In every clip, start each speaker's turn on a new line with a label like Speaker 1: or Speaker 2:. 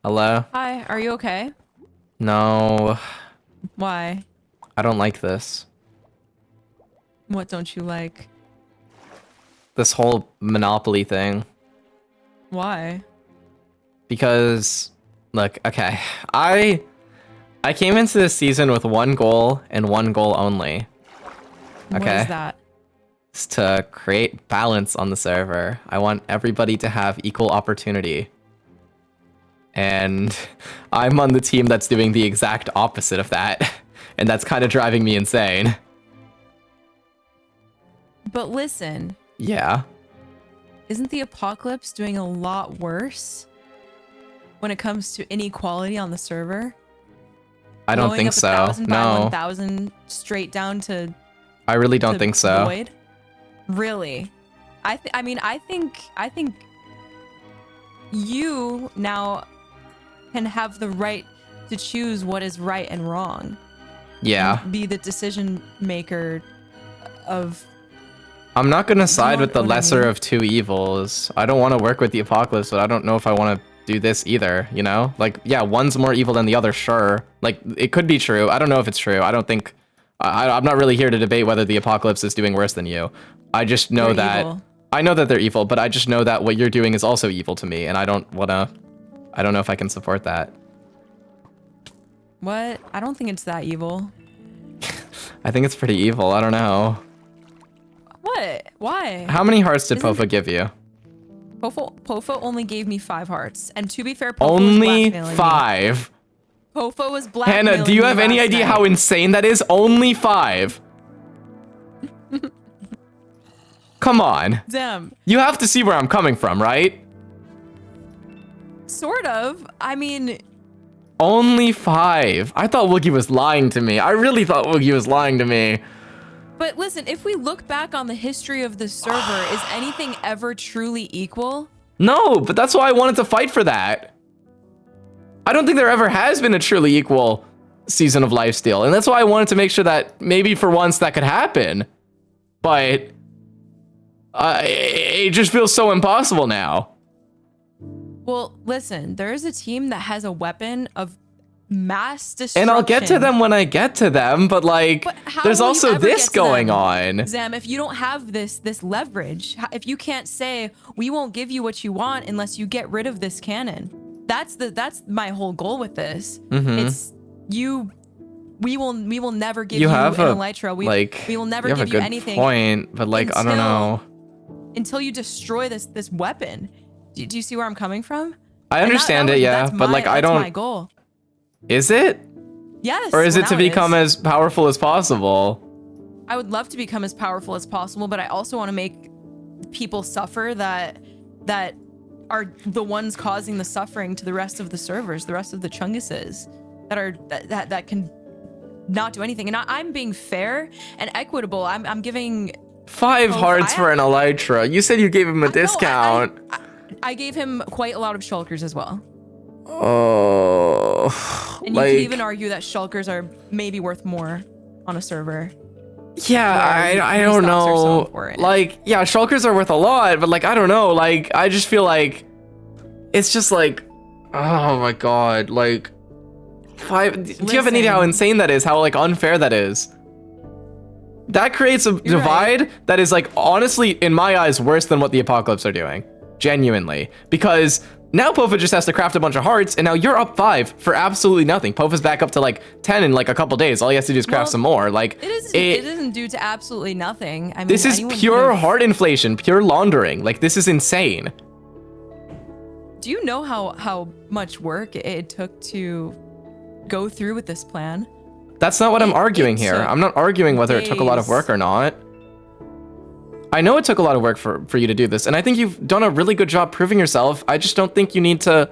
Speaker 1: Hello?
Speaker 2: Hi, are you okay?
Speaker 1: No,
Speaker 2: Why?
Speaker 1: I don't like this.
Speaker 2: What don't you like?
Speaker 1: This whole Monopoly thing.
Speaker 2: Why?
Speaker 1: Because, look, okay, I came into this season with one goal and one goal only.
Speaker 2: What
Speaker 1: Okay?
Speaker 2: is that?
Speaker 1: It's to create balance on the server. I want everybody to have equal opportunity. And I'm on the team that's doing the exact opposite of that. And that's kind of driving me insane.
Speaker 2: But listen,
Speaker 1: Yeah.
Speaker 2: isn't the apocalypse doing a lot worse when it comes to inequality on the server?
Speaker 1: I don't
Speaker 2: Blowing
Speaker 1: think
Speaker 2: up
Speaker 1: so.
Speaker 2: 1,000 by
Speaker 1: No.
Speaker 2: 1,000 straight down to
Speaker 1: I really don't think so.
Speaker 2: void? Really? I think you now can have the right to choose what is right and wrong.
Speaker 1: Yeah.
Speaker 2: And be the decision maker of.
Speaker 1: I'm not gonna side with the
Speaker 2: what I
Speaker 1: lesser
Speaker 2: mean?
Speaker 1: of two evils. I don't want to work with the apocalypse, but I don't know if I want to do this either, you know? Like, yeah, one's more evil than the other, sure. Like, it could be true. I don't know if it's true. I don't think... I'm not really here to debate whether the apocalypse is doing worse than you. I just know
Speaker 2: They're
Speaker 1: that...
Speaker 2: evil.
Speaker 1: I know that they're evil, but I just know that what you're doing is also evil to me, and I don't want to... I don't know if I can support that.
Speaker 2: What? I don't think it's that evil.
Speaker 1: I think it's pretty evil. I don't know.
Speaker 2: What? Why?
Speaker 1: How many hearts did
Speaker 2: Isn't-
Speaker 1: Pofa give you?
Speaker 2: Pofa only gave me 5 hearts. And to be fair, Pofa was
Speaker 1: Only
Speaker 2: blackmailing me.
Speaker 1: 5.
Speaker 2: Pofa was blackmailing
Speaker 1: Hannah, do you
Speaker 2: me
Speaker 1: have any
Speaker 2: last
Speaker 1: idea
Speaker 2: night.
Speaker 1: how insane that is? Only 5. Come on.
Speaker 2: Damn.
Speaker 1: You have to see where I'm coming from, right?
Speaker 2: Sort of. I mean,
Speaker 1: Only 5. I thought Woogie was lying to me. I really thought Woogie was lying to me.
Speaker 2: but listen, if we look back on the history of the server, is anything ever truly equal?
Speaker 1: No, but that's why I wanted to fight for that. I don't think there ever has been a truly equal season of Lifesteal, and that's why I wanted to make sure that maybe for once that could happen. But it just feels so impossible now.
Speaker 2: Well, listen, there is a team that has a weapon of mass destruction.
Speaker 1: And I'll get to them when I get to them, but like,
Speaker 2: But how
Speaker 1: there's
Speaker 2: will you
Speaker 1: also
Speaker 2: ever
Speaker 1: this
Speaker 2: get to
Speaker 1: going
Speaker 2: them?
Speaker 1: on.
Speaker 2: Zam, if you don't have this leverage, if you can't say we won't give you what you want unless you get rid of this cannon, that's my whole goal with this.
Speaker 1: Mhm.
Speaker 2: It's you. We will never give
Speaker 1: You
Speaker 2: you
Speaker 1: have
Speaker 2: an
Speaker 1: a,
Speaker 2: elytra. We will never
Speaker 1: you have
Speaker 2: give
Speaker 1: a
Speaker 2: you
Speaker 1: good
Speaker 2: anything
Speaker 1: point, but like, I don't know.
Speaker 2: until you destroy this weapon. Do you see where I'm coming from?
Speaker 1: I
Speaker 2: And
Speaker 1: understand
Speaker 2: that
Speaker 1: it,
Speaker 2: was-
Speaker 1: yeah,
Speaker 2: that's
Speaker 1: but like, I
Speaker 2: that's my
Speaker 1: don't.
Speaker 2: goal.
Speaker 1: Is it?
Speaker 2: Yes.
Speaker 1: Or is
Speaker 2: well,
Speaker 1: it to
Speaker 2: now
Speaker 1: become
Speaker 2: is.
Speaker 1: as powerful as possible?
Speaker 2: I would love to become as powerful as possible, but I also want to make people suffer that are the ones causing the suffering to the rest of the servers, the rest of the chunguses that can not do anything. And I'm being fair and equitable. I'm giving
Speaker 1: 5
Speaker 2: Oh,
Speaker 1: hearts
Speaker 2: I-
Speaker 1: for an elytra. You said you gave him a
Speaker 2: No,
Speaker 1: discount.
Speaker 2: I gave him quite a lot of shulkers as well.
Speaker 1: Oh,
Speaker 2: And you
Speaker 1: like,
Speaker 2: could even argue that shulkers are maybe worth more on a server.
Speaker 1: yeah,
Speaker 2: where
Speaker 1: I
Speaker 2: restocks
Speaker 1: don't
Speaker 2: are so
Speaker 1: know.
Speaker 2: important.
Speaker 1: Like, yeah, shulkers are worth a lot, but like, I don't know. Like, I just feel like it's just like, oh my god, like 5. Do you have any idea how
Speaker 2: Listen.
Speaker 1: insane that is? How like unfair that is? That creates a divide that is like honestly, in my eyes, worse than what the apocalypse are doing. Genuinely, because now Pofa just has to craft a bunch of hearts, and now you're up 5 for absolutely nothing. Pofa's back up to like 10 in like a couple days. All he has to do is craft
Speaker 2: Well,
Speaker 1: some more. Like
Speaker 2: It isn't due to absolutely nothing. I mean,
Speaker 1: this is
Speaker 2: anyone
Speaker 1: pure
Speaker 2: could've-
Speaker 1: heart inflation, pure laundering. Like this is insane.
Speaker 2: Do you know how much work it took to go through with this plan?
Speaker 1: That's not what I'm
Speaker 2: It
Speaker 1: arguing here.
Speaker 2: took
Speaker 1: I'm not arguing whether it took a lot of
Speaker 2: days.
Speaker 1: work or not. I know it took a lot of work for you to do this, and I think you've done a really good job proving yourself. I just don't think you need to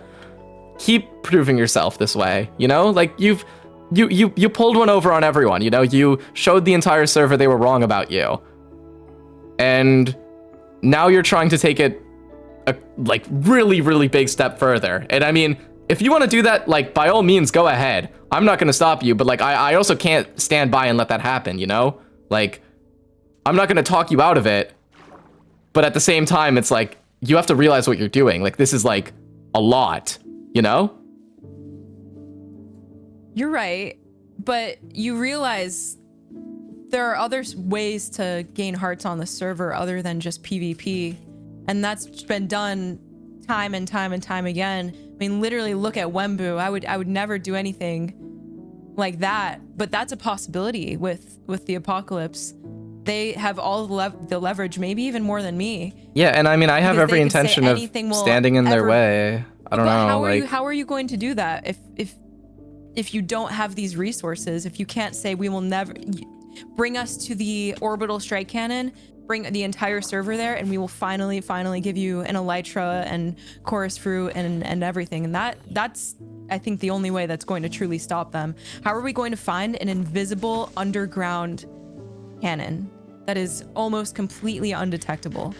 Speaker 1: keep proving yourself this way, you know? Like you pulled one over on everyone, you know? You showed the entire server they were wrong about you. And now you're trying to take it a like really, really big step further. And I mean, if you want to do that, like by all means, go ahead. I'm not going to stop you, but like I also can't stand by and let that happen, you know? Like I'm not going to talk you out of it, but at the same time, it's like, you have to realize what you're doing. Like, this is like a lot, you know?
Speaker 2: You're right, but you realize there are other ways to gain hearts on the server other than just PvP, and that's been done time and time and time again. I mean, literally look at Wembu. I would never do anything like that, but that's a possibility with the apocalypse. They have all the leverage, maybe even more than me.
Speaker 1: Yeah, and I mean, I have
Speaker 2: Because
Speaker 1: every
Speaker 2: they could say
Speaker 1: intention of
Speaker 2: anything will
Speaker 1: standing in their
Speaker 2: ever-
Speaker 1: way. I don't
Speaker 2: But
Speaker 1: know.
Speaker 2: how are you going to do that if you don't have these resources? If you can't say we will never bring us to the orbital strike cannon, bring the entire server there, and we will finally give you an elytra and chorus fruit and everything. And that's I think the only way that's going to truly stop them. How are we going to find an invisible underground cannon that is almost completely undetectable?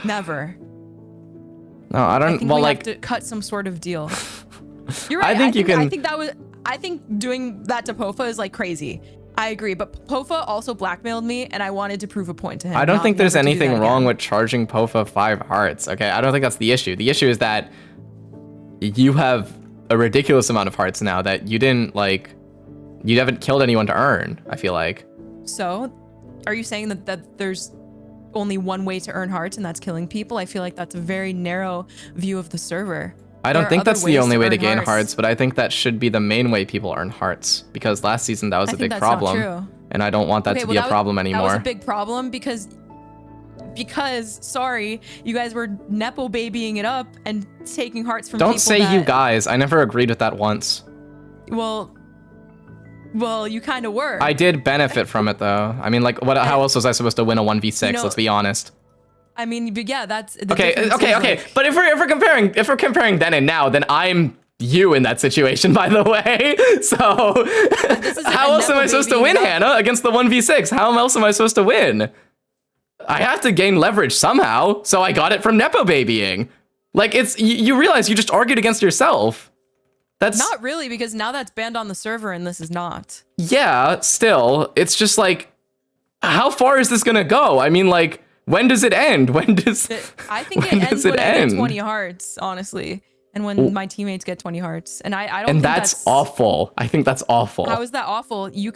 Speaker 2: Never.
Speaker 1: No, I don't.
Speaker 2: I think
Speaker 1: well,
Speaker 2: we
Speaker 1: like,
Speaker 2: have to cut some sort of deal. You're right. I think doing that to Pofa is like crazy. I agree, but Pofa also blackmailed me, and I wanted to prove a point to him.
Speaker 1: I don't think there's
Speaker 2: never to do
Speaker 1: anything
Speaker 2: that
Speaker 1: wrong
Speaker 2: again.
Speaker 1: with charging Pofa 5 hearts. Okay, I don't think that's the issue. The issue is that you have a ridiculous amount of hearts now that you didn't like. You haven't killed anyone to earn. I feel like.
Speaker 2: So, are you saying that there's only one way to earn hearts, and that's killing people? I feel like that's a very narrow view of the server.
Speaker 1: I don't think that's the only way to gain
Speaker 2: earn
Speaker 1: hearts, but I think that should be the main way people earn hearts, because last season that was a big problem, and I don't want that to be a problem anymore.
Speaker 2: That was a big problem because sorry, you guys were nepo babying it up and taking hearts from people.
Speaker 1: Don't say you guys. I never agreed with that once.
Speaker 2: Well, you kind of were.
Speaker 1: I did benefit from it though. I mean, like, what? How else was I supposed to win a 1v6?
Speaker 2: You know,
Speaker 1: let's be honest.
Speaker 2: I mean, but yeah, that's the
Speaker 1: Okay.
Speaker 2: like,
Speaker 1: But if we're comparing then and now, then I'm you in that situation, by the way. So how else am I supposed to win, Hannah, against the 1v6? How else am I supposed to win? I have to gain leverage somehow, so I got it from nepo babying. Like, it's you realize you just argued against yourself. That's
Speaker 2: not really, because now that's banned on the server and this is not.
Speaker 1: Yeah, still, it's just like, how far is this gonna go? I mean, like, when does it end?
Speaker 2: I think it ends when I get 20 hearts, honestly, and when my teammates get 20 hearts, and I don't.
Speaker 1: And
Speaker 2: think
Speaker 1: that's awful. I think that's awful.
Speaker 2: How is that awful? You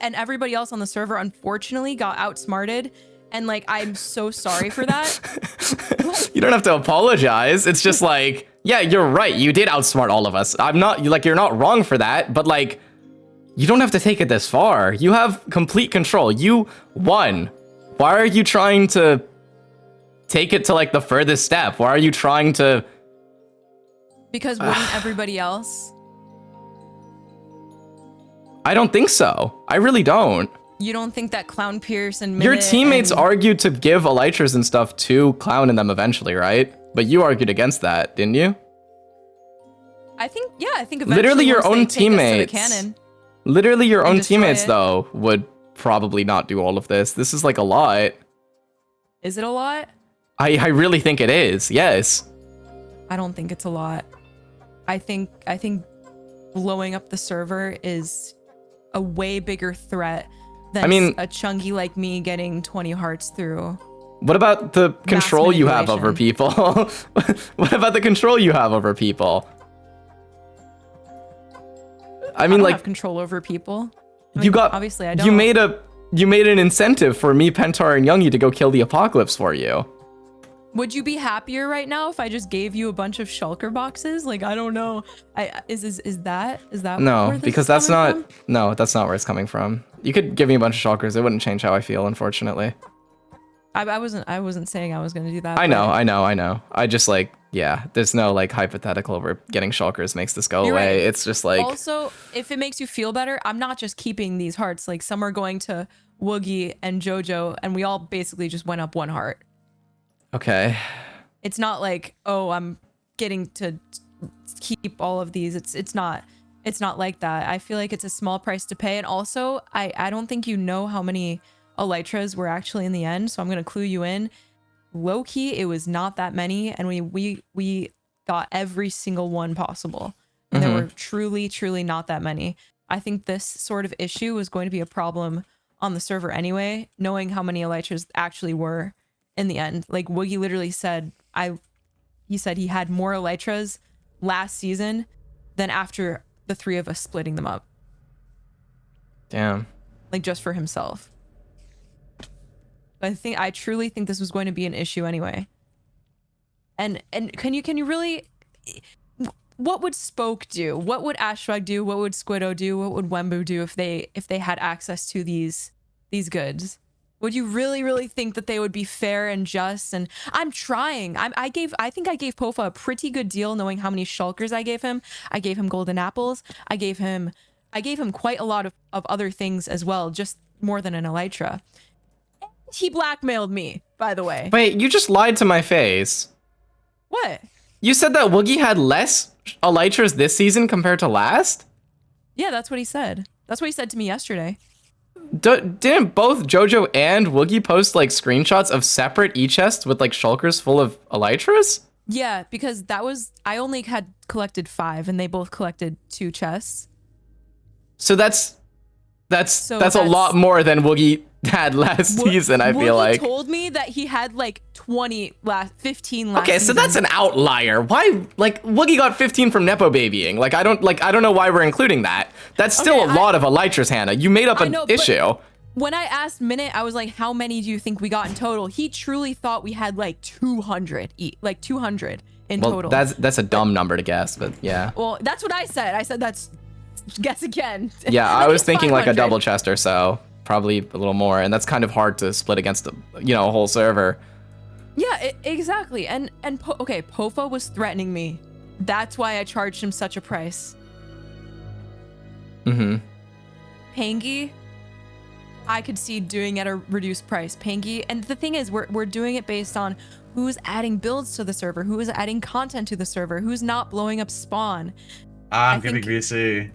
Speaker 2: and everybody else on the server unfortunately got outsmarted, and like, I'm so sorry for that.
Speaker 1: You don't have to apologize. It's just like, yeah, you're right. You did outsmart all of us. I'm not like, you're not wrong for that, but like, you don't have to take it this far. You have complete control. You won. Why are you trying to take it to like the furthest step? Why are you trying to?
Speaker 2: Because wouldn't everybody else?
Speaker 1: I don't think so. I really don't.
Speaker 2: You don't think that Clownpierce and
Speaker 1: your teammates argued to give elytras and stuff to Clown and them eventually, right? But you argued against that, didn't you?
Speaker 2: I think eventually
Speaker 1: literally your own
Speaker 2: once they take us to the
Speaker 1: teammates.
Speaker 2: cannon
Speaker 1: Literally your own
Speaker 2: destroy
Speaker 1: teammates
Speaker 2: it.
Speaker 1: though would probably not do all of this. This is like a lot.
Speaker 2: Is it a lot?
Speaker 1: I really think it is. Yes.
Speaker 2: I don't think it's a lot. I think blowing up the server is a way bigger threat than a chungy like me getting 20 hearts through.
Speaker 1: What about the control you have over people? What about the control you have over people? I mean,
Speaker 2: don't
Speaker 1: like,
Speaker 2: have control over people. Obviously I don't.
Speaker 1: You made an incentive for me, Pentar, and Youngie to go kill the apocalypse for you.
Speaker 2: Would you be happier right now if I just gave you a bunch of shulker boxes? Like, I don't know. Is that
Speaker 1: No,
Speaker 2: where this
Speaker 1: because
Speaker 2: is
Speaker 1: that's
Speaker 2: coming
Speaker 1: not.
Speaker 2: from?
Speaker 1: No, that's not where it's coming from. You could give me a bunch of shulkers. It wouldn't change how I feel, unfortunately.
Speaker 2: I wasn't saying I was gonna do that.
Speaker 1: I know. I just like, yeah, there's no like hypothetical where getting shulkers makes this go
Speaker 2: You're
Speaker 1: away.
Speaker 2: right.
Speaker 1: It's just like,
Speaker 2: also, if it makes you feel better, I'm not just keeping these hearts. Like, some are going to Woogie and Jojo, and we all basically just went up 1 heart.
Speaker 1: okay.
Speaker 2: It's not like, oh, I'm getting to keep all of these. It's not like that. I feel like it's a small price to pay. And also, I don't think you know how many elytras were actually in the end, so I'm gonna clue you in. Low key, it was not that many, and we got every single one possible. And there were truly not that many. I think this sort of issue was going to be a problem on the server anyway, knowing how many elytras actually were in the end. Like, Woogie literally said, he said he had more elytras last season than after the 3 of us splitting them up.
Speaker 1: Damn.
Speaker 2: Like just for himself. I truly think this was going to be an issue anyway. And can you really, what would Spoke do? What would Ashrag do? What would Squiddo do? What would Wembu do if they had access to these goods? Would you really think that they would be fair and just? And I'm trying. I think I gave Pofa a pretty good deal, knowing how many shulkers I gave him. I gave him golden apples. I gave him quite a lot of other things as well, just more than an elytra. He blackmailed me, by the way.
Speaker 1: Wait, you just lied to my face.
Speaker 2: What? You
Speaker 1: said that Woogie had less elytras this season compared to last?
Speaker 2: Yeah, that's what he said. That's what he said to me yesterday.
Speaker 1: Didn't both Jojo and Woogie post like screenshots of separate e-chests with like shulkers full of elytras?
Speaker 2: Yeah, because I only had collected 5 and they both collected 2 chests.
Speaker 1: So that's a lot more than Woogie had last season, I feel like.
Speaker 2: Woogie told me that he had like 15 last
Speaker 1: Okay,
Speaker 2: season.
Speaker 1: so that's an outlier. Why, like, Woogie got 15 from Nepo babying? Like, I don't know why we're including that. That's still a lot of elytras, Hannah. You made up an issue.
Speaker 2: When I asked Minute, I was like, how many do you think we got in total? He truly thought we had like 200 in total.
Speaker 1: That's a dumb number to guess, but yeah.
Speaker 2: Well, that's what I said. I said that's guess again.
Speaker 1: Yeah, I was thinking like a double chest or so, probably a little more, and that's kind of hard to split against a whole server.
Speaker 2: Yeah, exactly. And Pofa was threatening me. That's why I charged him such a price.
Speaker 1: Mm-hmm.
Speaker 2: Pangy, I could see doing at a reduced price. Pangy, and the thing is, we're doing it based on who's adding builds to the server, who is adding content to the server, who's not blowing up spawn.
Speaker 3: I'm gonna be greasy.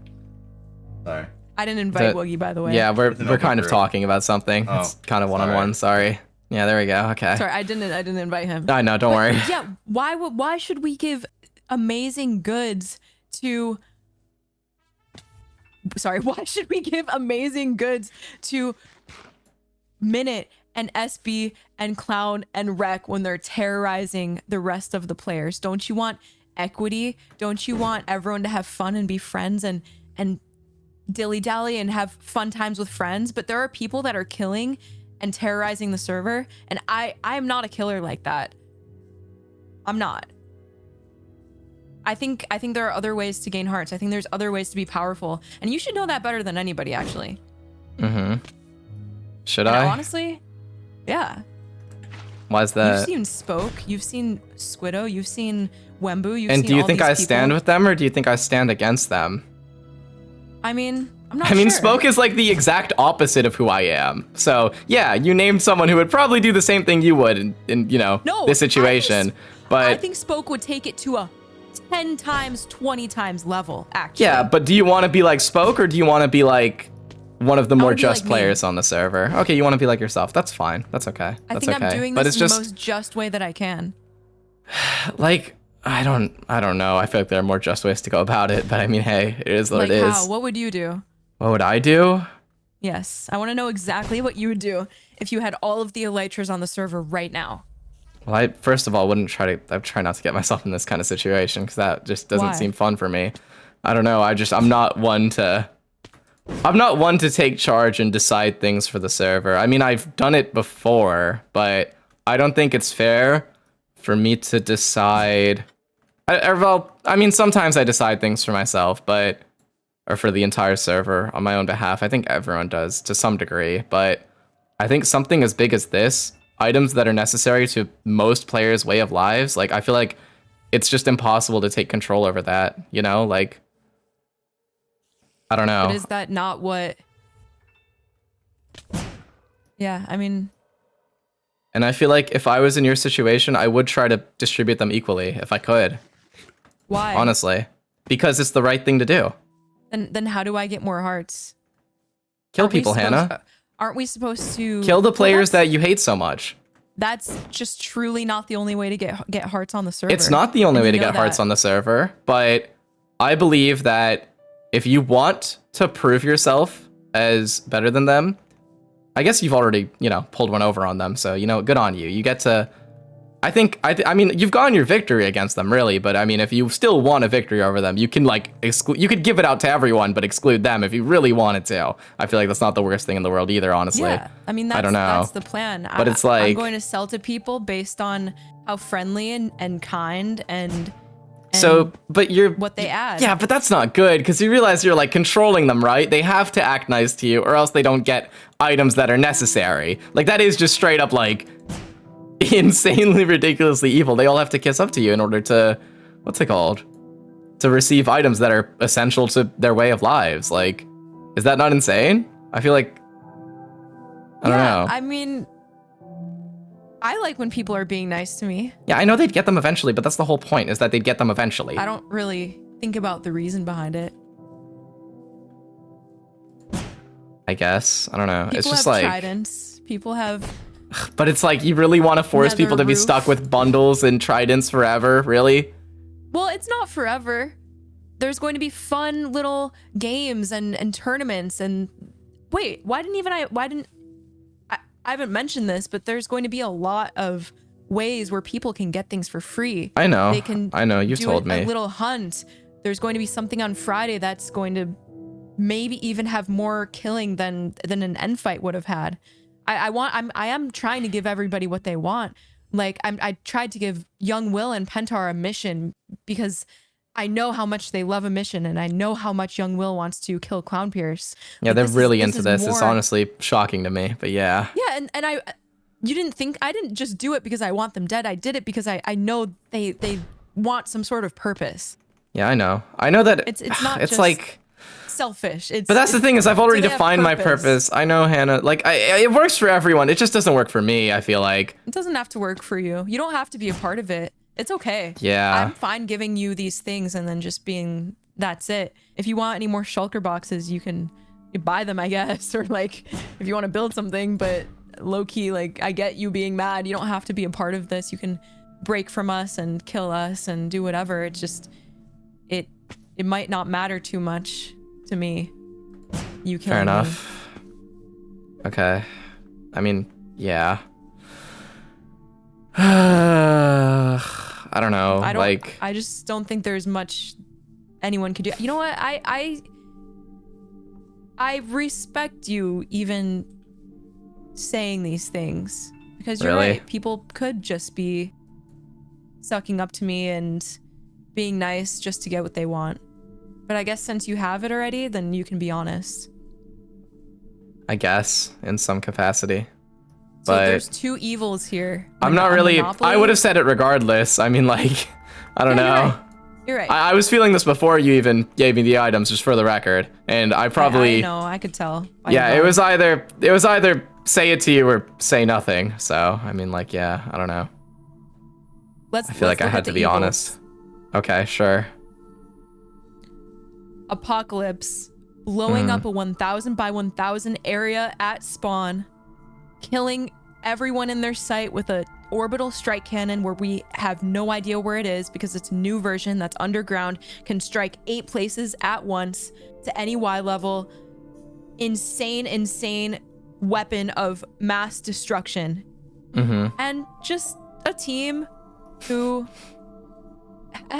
Speaker 3: Sorry.
Speaker 2: I didn't invite Woogie, by the way.
Speaker 1: Yeah, we're kind of talking about something.
Speaker 3: Oh,
Speaker 1: it's kind of one-on-one. Sorry. Yeah, there we go. Okay.
Speaker 2: Sorry, I didn't invite him.
Speaker 1: I know. Don't worry.
Speaker 2: Yeah. Why should we give amazing goods to? Sorry. Why should we give amazing goods to Minute and SB and Clown and Rec when they're terrorizing the rest of the players? Don't you want equity? Don't you want everyone to have fun and be friends and dilly-dally and have fun times with friends? But there are people that are killing and terrorizing the server, and I am not a killer like that. I'm not. I think there are other ways to gain hearts. I think there's other ways to be powerful, and you should know that better than anybody, actually.
Speaker 1: Mm-hmm. Should I?
Speaker 2: Honestly, yeah.
Speaker 1: Why is that?
Speaker 2: You've seen Spoke, you've seen Squiddo, you've seen Wembu, you've
Speaker 1: and
Speaker 2: seen
Speaker 1: do you
Speaker 2: all
Speaker 1: think
Speaker 2: these
Speaker 1: I
Speaker 2: people.
Speaker 1: stand with them, or do you think I stand against them?
Speaker 2: I mean, I'm not
Speaker 1: I mean,
Speaker 2: sure.
Speaker 1: Spoke is like the exact opposite of who I am. So yeah, you named someone who would probably do the same thing you would in this situation. But
Speaker 2: I think Spoke would take it to a 10 times, 20 times level, actually.
Speaker 1: yeah, but do you want to be like Spoke, or do you want to be like one of the more just
Speaker 2: like
Speaker 1: players on the server? Okay, you want to be like yourself. That's fine. That's okay.
Speaker 2: I
Speaker 1: That's
Speaker 2: think
Speaker 1: okay.
Speaker 2: I'm doing
Speaker 1: but
Speaker 2: this
Speaker 1: it's
Speaker 2: in
Speaker 1: just
Speaker 2: the most just way that I can.
Speaker 1: like I don't know. I feel like there are more just ways to go about it, but I mean, hey, it is what
Speaker 2: Like
Speaker 1: it is.
Speaker 2: how? What would you do?
Speaker 1: What would I do?
Speaker 2: Yes, I want to know exactly what you would do if you had all of the elytras on the server right now.
Speaker 1: Well, I first of all wouldn't I'd try not to get myself in this kind of situation, because that just doesn't
Speaker 2: Why?
Speaker 1: seem fun for me. I don't know. I'm not one to take charge and decide things for the server. I mean, I've done it before, but I don't think it's fair for me to decide. I mean, sometimes I decide things for myself, or for the entire server on my own behalf. I think everyone does to some degree, but I think something as big as this, items that are necessary to most players' way of lives, like I feel like it's just impossible to take control over that, like I don't know.
Speaker 2: But is that not what? Yeah, I mean.
Speaker 1: And I feel like if I was in your situation, I would try to distribute them equally if I could.
Speaker 2: Why?
Speaker 1: Honestly, because it's the right thing to do.
Speaker 2: Then how do I get more hearts?
Speaker 1: Kill people, Hannah.
Speaker 2: Aren't we supposed to
Speaker 1: kill the players that you hate so much?
Speaker 2: That's just truly not the only way to get hearts on the server.
Speaker 1: It's not the only way to get hearts on the server, but I believe that if you want to prove yourself as better than them, I guess you've already, pulled one over on them. So, good on you. You get to, I mean, you've gotten your victory against them, really. But I mean, if you still want a victory over them, you can like exclude. You could give it out to everyone, but exclude them if you really wanted to. I feel like that's not the worst thing in the world either, honestly.
Speaker 2: Yeah, I mean,
Speaker 1: I don't know.
Speaker 2: That's the plan.
Speaker 1: But it's like,
Speaker 2: I'm going to sell to people based on how friendly and kind and
Speaker 1: so, but you're
Speaker 2: what they add.
Speaker 1: Yeah, but that's not good because you realize you're like controlling them, right? They have to act nice to you, or else they don't get items that are necessary. Like that is just straight up like insanely ridiculously evil. They all have to kiss up to you in order to, what's it called? To receive items that are essential to their way of lives. Like, is that not insane? I feel like, I don't know.
Speaker 2: I mean, I like when people are being nice to me.
Speaker 1: Yeah, I know they'd get them eventually, but that's the whole point, is that they'd get them eventually.
Speaker 2: I don't really think about the reason behind it.
Speaker 1: I guess. I don't know.
Speaker 2: People
Speaker 1: it's just
Speaker 2: have
Speaker 1: like
Speaker 2: tridents. People have.
Speaker 1: But it's like, you really want to force
Speaker 2: Nether
Speaker 1: people to be
Speaker 2: roof.
Speaker 1: stuck with bundles and tridents forever? Really?
Speaker 2: Well, it's not forever. There's going to be fun little games and tournaments and wait, why didn't I haven't mentioned this, but there's going to be a lot of ways where people can get things for free.
Speaker 1: I know.
Speaker 2: They can
Speaker 1: I know. You've
Speaker 2: do
Speaker 1: told me.
Speaker 2: a little hunt. There's going to be something on Friday that's going to maybe even have more killing than an end fight would have had. I am trying to give everybody what they want. Like I tried to give young Will and Pentar a mission because I know how much they love a mission, and I know how much young Will wants to kill Clownpierce.
Speaker 1: Yeah,
Speaker 2: Like,
Speaker 1: they're really into this.
Speaker 2: more-
Speaker 1: It's honestly shocking to me, but yeah.
Speaker 2: Yeah, and you didn't think I didn't just do it because I want them dead. I did it because I know they want some sort of purpose.
Speaker 1: Yeah, I know. I know that
Speaker 2: It's not
Speaker 1: it's
Speaker 2: just
Speaker 1: like,
Speaker 2: selfish.
Speaker 1: but that's the thing is I've already
Speaker 2: do they have
Speaker 1: defined my
Speaker 2: purpose?
Speaker 1: purpose. I know, Hannah, like it works for everyone. It just doesn't work for me, I feel like.
Speaker 2: It doesn't have to work for you. You don't have to be a part of it. It's okay.
Speaker 1: Yeah.
Speaker 2: I'm fine giving you these things and then just being, that's it. If you want any more shulker boxes, you can buy them, I guess. Or like, if you want to build something, but low key, like I get you being mad. You don't have to be a part of this. You can break from us and kill us and do whatever. It's just, it might not matter too much to me. You killing
Speaker 1: Fair
Speaker 2: me.
Speaker 1: enough. Okay. I mean, yeah. I don't know.
Speaker 2: I just don't think there's much anyone could do. You know what? I respect you even saying these things because you're
Speaker 1: Really?
Speaker 2: right. People could just be sucking up to me and being nice just to get what they want. But I guess since you have it already, then you can be honest.
Speaker 1: I guess in some capacity.
Speaker 2: So
Speaker 1: But
Speaker 2: there's two evils here.
Speaker 1: I'm
Speaker 2: like
Speaker 1: not
Speaker 2: a
Speaker 1: really.
Speaker 2: monopoly.
Speaker 1: I would have said it regardless. I mean, like, I don't
Speaker 2: Yeah,
Speaker 1: know.
Speaker 2: You're right.
Speaker 1: I was feeling this before you even gave me the items, just for the record, and I probably.
Speaker 2: I know. I could tell. by
Speaker 1: Yeah,
Speaker 2: your
Speaker 1: it
Speaker 2: vibe.
Speaker 1: was either say it to you or say nothing. So I mean, like, yeah, I don't know. I feel like I had to be honest. Okay, sure.
Speaker 2: Apocalypse, blowing up a 1,000 by 1,000 area at spawn, killing everyone in their sight with a orbital strike cannon where we have no idea where it is because it's a new version that's underground, can strike 8 places at once to any Y level. Insane weapon of mass destruction. And just a team who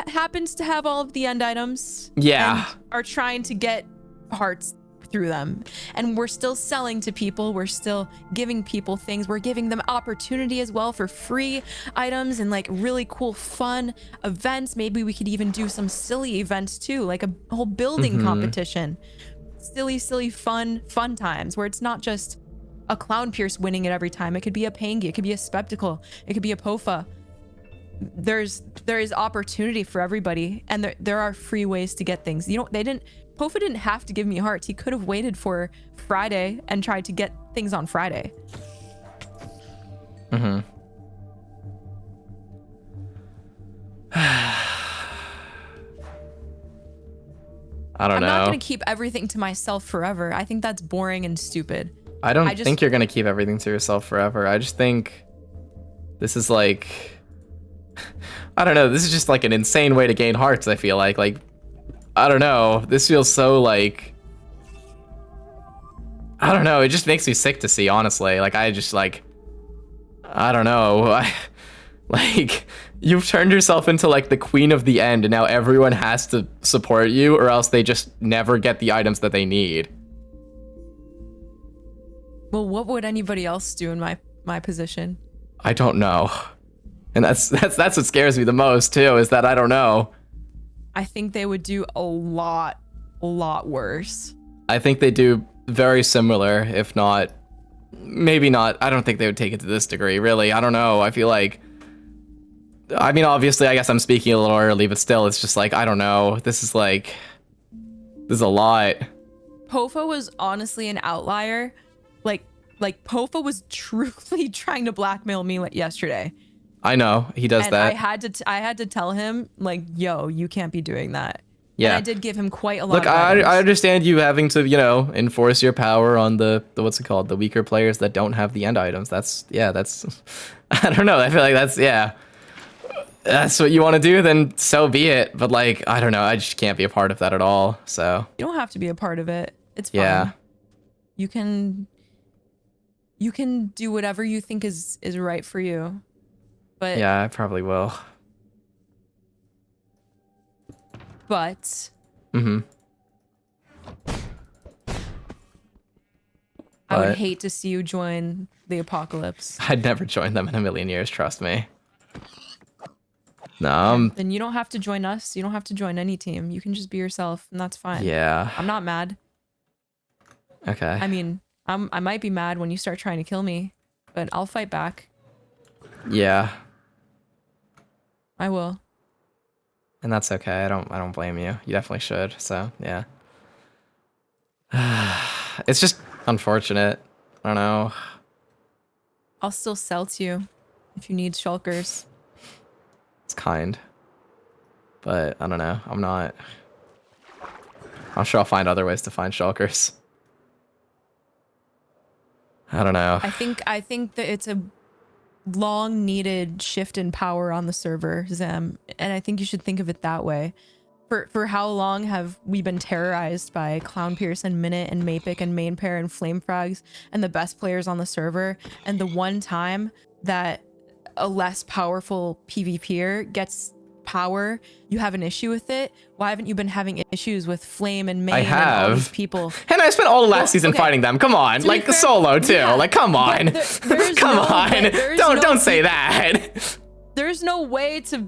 Speaker 2: happens to have all of the end items.
Speaker 1: Yeah.
Speaker 2: And are trying to get hearts through them. And we're still selling to people. We're still giving people things. We're giving them opportunity as well for free items and like really cool fun events. Maybe we could even do some silly events too, like a whole building competition. Silly, fun times where it's not just a Clownpierce winning it every time. It could be a Pangy. It could be a Spectacle. It could be a Pofa. There is opportunity for everybody, and there are free ways to get things. Pofa didn't have to give me hearts. He could have waited for Friday and tried to get things on Friday.
Speaker 1: I don't
Speaker 2: I'm
Speaker 1: know.
Speaker 2: not gonna keep everything to myself forever. I think that's boring and stupid.
Speaker 1: I don't think you're gonna keep everything to yourself forever. I just think this is like, I don't know. This is just like an insane way to gain hearts. I feel like I don't know. This feels so like, I don't know. It just makes me sick to see, honestly. Like I just like, I don't know. Like, you've turned yourself into like the queen of the end, and now everyone has to support you, or else they just never get the items that they need.
Speaker 2: Well, what would anybody else do in my position?
Speaker 1: I don't know. And that's what scares me the most too, is that I don't know.
Speaker 2: I think they would do a lot worse.
Speaker 1: I think they do very similar, if not, maybe not. I don't think they would take it to this degree, really. I don't know. I feel like, I mean, obviously, I guess I'm speaking a little early, but still, it's just like, I don't know. This is a lot.
Speaker 2: Pofa was honestly an outlier. Like Pofa was truly trying to blackmail me yesterday.
Speaker 1: I know, he does
Speaker 2: and
Speaker 1: that.
Speaker 2: I had to tell him, like, yo, you can't be doing that.
Speaker 1: Yeah.
Speaker 2: And I did give him quite a lot
Speaker 1: Look,
Speaker 2: of items.
Speaker 1: I understand you having to, you know, enforce your power on the what's it called, the weaker players that don't have the end items. That's I don't know. I feel like that's what you want to do, then so be it. But like, I don't know. I just can't be a part of that at all. So
Speaker 2: You don't have to be a part of it. It's fine.
Speaker 1: yeah,
Speaker 2: You can do whatever you think is right for you. But
Speaker 1: yeah, I probably will.
Speaker 2: But
Speaker 1: Mm-hmm.
Speaker 2: I would
Speaker 1: But-
Speaker 2: hate to see you join the apocalypse.
Speaker 1: I'd never join them in a million years. Trust me. No.
Speaker 2: Then you don't have to join us. You don't have to join any team. You can just be yourself, and that's fine.
Speaker 1: Yeah.
Speaker 2: I'm not mad.
Speaker 1: Okay.
Speaker 2: I mean, I might be mad when you start trying to kill me, but I'll fight back.
Speaker 1: Yeah.
Speaker 2: I will.
Speaker 1: And that's okay. I don't blame you. You definitely should. So yeah. It's just unfortunate. I don't know.
Speaker 2: I'll still sell to you if you need shulkers.
Speaker 1: It's kind. But I don't know. I'm sure I'll find other ways to find shulkers. I don't know.
Speaker 2: I think that it's a long needed shift in power on the server, Zam, and I think you should think of it that way. For how long have we been terrorized by Clownpierce and Minute and Mapic and Mainpair and Flamefrags and the best players on the server, and the one time that a less powerful PvPer gets power, you have an issue with it? Why haven't you been having issues with Flame and Main
Speaker 1: I
Speaker 2: and all these
Speaker 1: have.
Speaker 2: people?
Speaker 1: And I spent all the last season
Speaker 2: okay.
Speaker 1: fighting them. Come on.
Speaker 2: To be
Speaker 1: Like
Speaker 2: fair,
Speaker 1: solo too.
Speaker 2: yeah,
Speaker 1: Like come
Speaker 2: but
Speaker 1: on.
Speaker 2: there's
Speaker 1: Come
Speaker 2: no
Speaker 1: on.
Speaker 2: way- there's
Speaker 1: Don't
Speaker 2: no-
Speaker 1: don't say that.
Speaker 2: There's no way to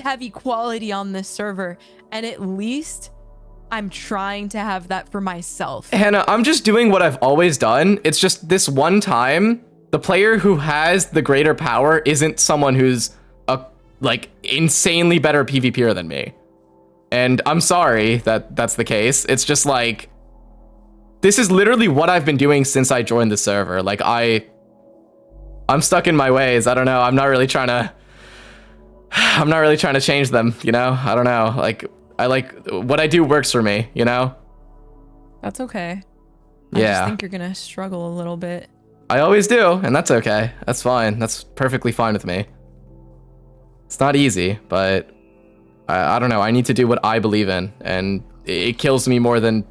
Speaker 2: have equality on this server, and at least I'm trying to have that for myself.
Speaker 1: Hannah, I'm just doing what I've always done. It's just this one time, the player who has the greater power isn't someone who's a like insanely better PvPer than me. And I'm sorry that that's the case. It's just like, this is literally what I've been doing since I joined the server. Like I'm stuck in my ways. I don't know. I'm not really trying to change them, you know? I don't know. Like what I do works for me, you know?
Speaker 2: That's okay. I
Speaker 1: Yeah.
Speaker 2: just think you're gonna struggle a little bit.
Speaker 1: I always do, and that's okay. That's fine. That's perfectly fine with me. It's not easy, but I don't know. I need to do what I believe in, and it kills me more than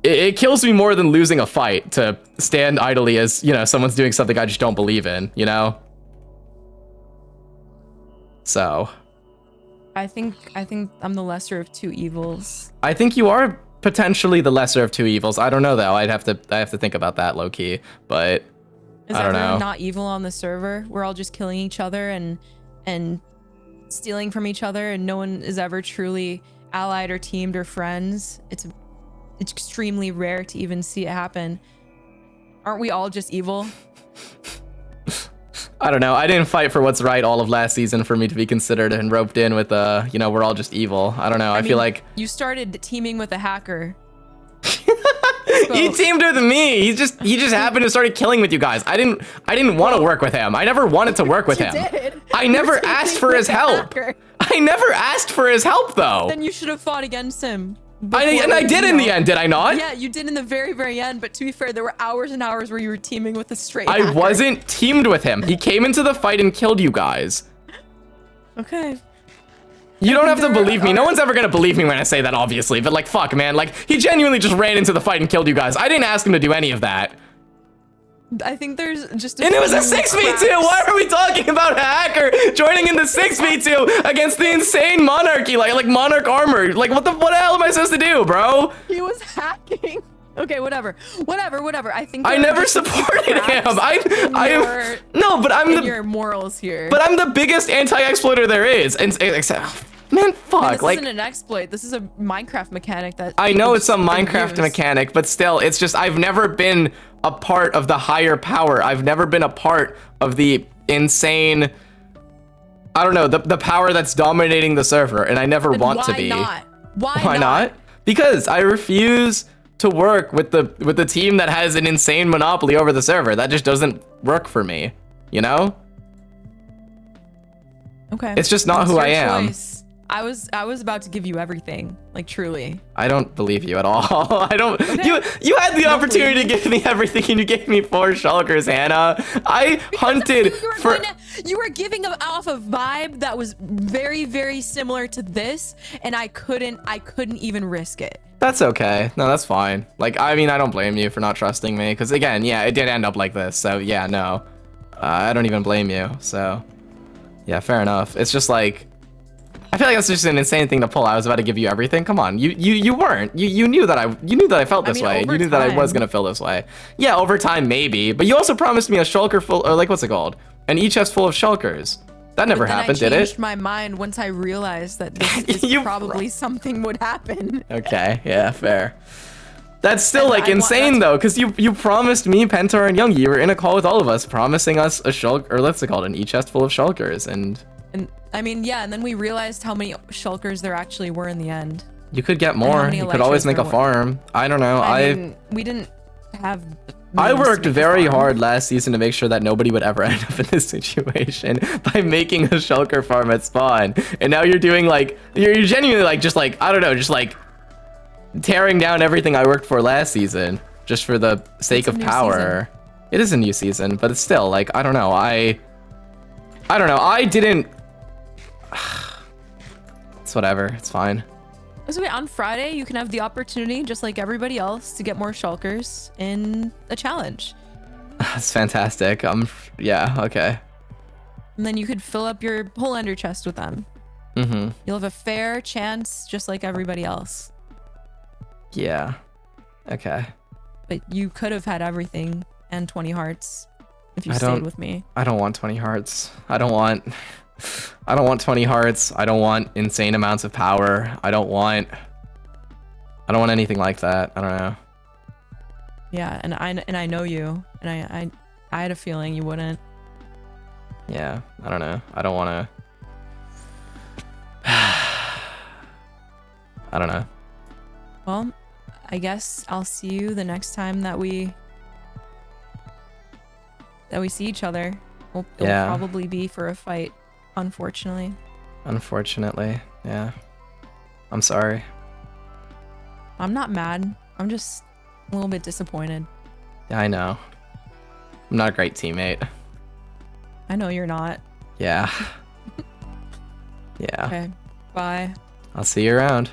Speaker 1: it kills me more than losing a fight to stand idly as, you know, someone's doing something I just don't believe in, you know? So,
Speaker 2: I think I'm the lesser of two evils.
Speaker 1: I think you are potentially the lesser of two evils. I don't know though. I have to think about that low key, but
Speaker 2: Is
Speaker 1: I don't
Speaker 2: everyone
Speaker 1: know.
Speaker 2: not evil on the server? We're all just killing each other and stealing from each other, and no one is ever truly allied or teamed or friends. It's extremely rare to even see it happen. Aren't we all just evil?
Speaker 1: I don't know. I didn't fight for what's right all of last season for me to be considered and roped in with you know, we're all just evil. I don't know. I feel
Speaker 2: mean,
Speaker 1: like
Speaker 2: you started teaming with a hacker.
Speaker 1: he teamed with me. He just happened to start killing with you guys. I didn't want to work with him. I never wanted to work with
Speaker 2: You
Speaker 1: him.
Speaker 2: did.
Speaker 1: I never asked for his help.
Speaker 2: Hacker.
Speaker 1: I never asked for his help though.
Speaker 2: Then you should have fought against him.
Speaker 1: I did in the end, did I not?
Speaker 2: Yeah, you did in the very, very end. But to be fair, there were hours and hours where you were teaming with a straight
Speaker 1: I
Speaker 2: hacker.
Speaker 1: wasn't teamed with him. He came into the fight and killed you guys.
Speaker 2: Okay.
Speaker 1: You don't have to
Speaker 2: there
Speaker 1: believe me.
Speaker 2: are-
Speaker 1: No one's ever gonna believe me when I say that, obviously. But like, fuck, man. Like, he genuinely just ran into the fight and killed you guys. I didn't ask him to do any of that.
Speaker 2: I think there's just
Speaker 1: And it was a
Speaker 2: few
Speaker 1: 6v2!
Speaker 2: cracks.
Speaker 1: Why are we talking about a hacker joining in the 6v2 against the insane monarchy, like monarch armor? Like, what the hell am I supposed to do, bro?
Speaker 2: He was hacking. Okay, whatever. I think
Speaker 1: I
Speaker 2: there are
Speaker 1: never
Speaker 2: just a few
Speaker 1: supported him.
Speaker 2: cracks
Speaker 1: No, but I'm
Speaker 2: in
Speaker 1: the
Speaker 2: your morals here.
Speaker 1: But I'm the biggest anti-exploiter there is. And except, man, fuck.
Speaker 2: This
Speaker 1: Like,
Speaker 2: isn't an exploit. This is a Minecraft mechanic that
Speaker 1: I know it's a
Speaker 2: people
Speaker 1: Minecraft
Speaker 2: use.
Speaker 1: mechanic, but still, it's just I've never been a part of the higher power. I've never been a part of the insane. I don't know, the power that's dominating the server, and I never
Speaker 2: Then
Speaker 1: want to
Speaker 2: why
Speaker 1: be.
Speaker 2: not?
Speaker 1: Why not? Because I refuse to work with the team that has an insane monopoly over the server. That just doesn't work for me, you know?
Speaker 2: Okay.
Speaker 1: It's just not
Speaker 2: That's
Speaker 1: who
Speaker 2: your
Speaker 1: I am.
Speaker 2: choice. I was about to give you everything, like truly.
Speaker 1: I don't believe you at all. I don't. You had the opportunity to give me everything, and you gave me 4 shulkers, Hannah. I hunted for.
Speaker 2: You were giving off a vibe that was very, very similar to this, and I couldn't even risk it.
Speaker 1: That's okay. No, that's fine. Like, I mean, I don't blame you for not trusting me, because again, yeah, it did end up like this. So yeah, no, I don't even blame you. So yeah, fair enough. It's just like, I feel like that's just an insane thing to pull. I was about to give you everything. Come on, you weren't. You knew that I felt this way. You knew that I was gonna feel this way. Yeah, over time maybe, but you also promised me a shulker full, or like, what's it called? An chest full of shulkers. That never happened, did
Speaker 2: I
Speaker 1: it?
Speaker 2: changed my mind once I realized that this is probably something would happen.
Speaker 1: Okay, yeah, fair. That's still
Speaker 2: And
Speaker 1: like insane though, because you promised me, Pentar, and Youngie. You were in a call with all of us, promising us a shulker, or what's it called, an chest full of shulkers, and
Speaker 2: I mean, yeah, and then we realized how many shulkers there actually were in the end.
Speaker 1: you could get
Speaker 2: how
Speaker 1: more.
Speaker 2: many
Speaker 1: You could always
Speaker 2: Elytras
Speaker 1: make a
Speaker 2: there were.
Speaker 1: farm. I don't know.
Speaker 2: I mean, we didn't have.
Speaker 1: I
Speaker 2: means to
Speaker 1: worked
Speaker 2: make a
Speaker 1: very
Speaker 2: farm.
Speaker 1: hard last season to make sure that nobody would ever end up in this situation by making a shulker farm at spawn. And now you're doing like, you're genuinely like, just like, I don't know, just like tearing down everything I worked for last season just for the sake
Speaker 2: It's a
Speaker 1: of
Speaker 2: new
Speaker 1: power. It is a new season, but it's still like, I don't know. I don't know. I didn't. It's whatever. It's fine.
Speaker 2: So wait, on Friday, you can have the opportunity, just like everybody else, to get more shulkers in a challenge.
Speaker 1: That's fantastic. Yeah, okay.
Speaker 2: And then you could fill up your whole ender chest with them.
Speaker 1: Mm-hmm.
Speaker 2: You'll have a fair chance, just like everybody else.
Speaker 1: Yeah. Okay.
Speaker 2: But you could have had everything and 20 hearts if you
Speaker 1: I
Speaker 2: stayed
Speaker 1: don't-
Speaker 2: with me.
Speaker 1: I don't want 20 hearts. I don't want 20 hearts. I don't want insane amounts of power. I don't want anything like that. I don't know.
Speaker 2: Yeah, and I know you, and I had a feeling you wouldn't.
Speaker 1: Yeah, I don't know. I don't want to. I don't know.
Speaker 2: Well, I guess I'll see you the next time that we see each other. It'll
Speaker 1: Yeah.
Speaker 2: probably be for a fight, unfortunately.
Speaker 1: Unfortunately, yeah. I'm sorry.
Speaker 2: I'm not mad. I'm just a little bit disappointed.
Speaker 1: Yeah, I know. I'm not a great teammate.
Speaker 2: I know you're not.
Speaker 1: Yeah. Yeah.
Speaker 2: Okay. Bye.
Speaker 1: I'll see you around.